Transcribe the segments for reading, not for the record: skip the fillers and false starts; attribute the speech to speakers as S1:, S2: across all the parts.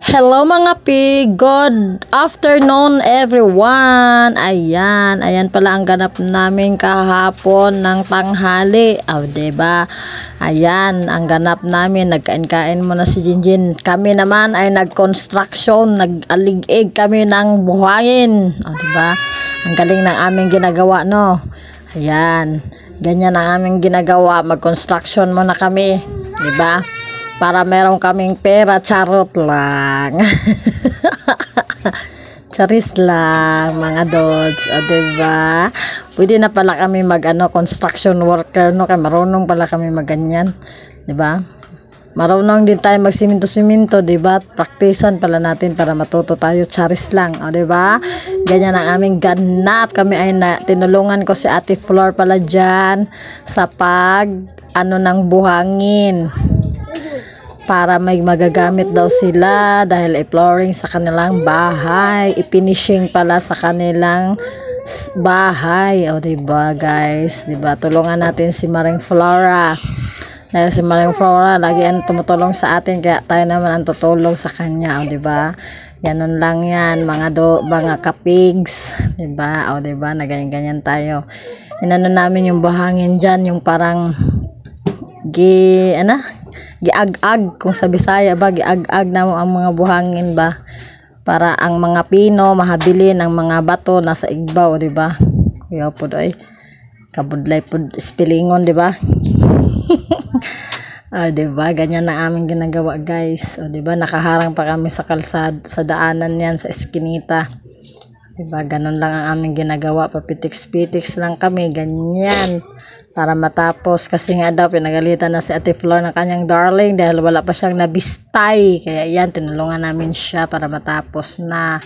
S1: Hello mga pig, good afternoon everyone. Ayan pala ang ganap namin kahapon ng tanghali. Diba? Ayan, ang ganap namin, nagkain-kain muna si Jinjin. Kami naman ay nag-construction, nag-alig-ig kami ng buhangin. Diba? Ang galing ng aming ginagawa, no? Ayan, ganyan ang aming ginagawa, mag-construction muna kami. Diba? Para meron kaming pera, charot lang. Charis lang, mga dods. Diba? Pwede na pala kami construction worker, no? Kaya marunong pala kami maganyan. Diba? Marunong din tayo magsiminto-siminto, diba? Praktisan pala natin para matuto tayo. Charis lang, diba? Ganyan ang aming ganap. Kami ay tinulungan ko si Ate Flor pala dyan sa ng buhangin. Para may magagamit daw sila dahil i-flooring sa kanilang bahay, i-finishing pala sa kanilang bahay. Diba guys, diba? Tulungan natin si Maring Flora. Dahil si Maring Flora lagi tumutulong sa atin, kaya tayo naman ang tutulong sa kanya. Diba? Ganun lang yan mga kapigs. Diba? Diba? Na ganyan tayo. Inano namin yung buhangin dyan, yung parang giag-ag, kung sa Bisaya ba, giag-ag na ang mga buhangin ba, para ang mga pino mahabilin, ang mga bato nasa igbaw, di ba? Kuya po ay kabudlay po spellingon, di ba? Di ba? Ganyan na aming ginagawa, guys. Di ba? Nakaharang pa kami sa kalsada, sa daanan yan, sa eskinita. Di ba? Ganun lang ang aming ginagawa, papitiks-pitiks lang kami, ganyan. Para matapos, kasi nga daw pinagalitan na si Ate Flor ng kanyang darling dahil wala pa siyang nabistay. Kaya yan, tinulungan namin siya para matapos na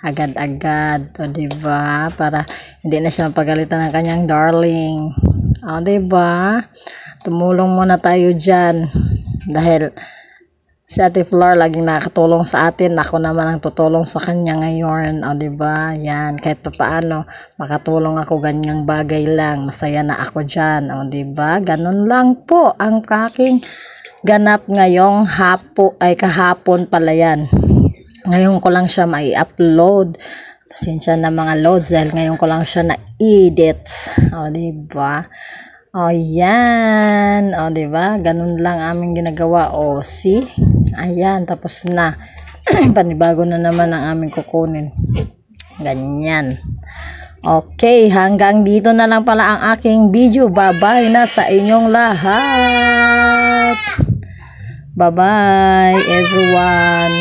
S1: agad-agad. Diba? Para hindi na siya mapagalitan ng kanyang darling. Diba? Tumulong muna tayo dyan. Dahil si Ate Flor laging nakatulong sa atin. Ako naman ang tutulong sa kanya ngayon. Diba? Yan. Kahit pa paano, makatulong ako ganyang bagay lang. Masaya na ako dyan. Diba? Ganun lang po ang aking ganap ngayong kahapon pala yan. Ngayon ko lang siya mai-upload. Pasensya na mga loads dahil ngayon ko lang siya na-edit. Diba? Yan. Diba? Ganun lang aming ginagawa. See? Ayan, tapos na. Panibago na naman ang aming kukunin. Ganyan. Okay, hanggang dito na lang pala ang aking video. Bye-bye na sa inyong lahat. Bye-bye, everyone.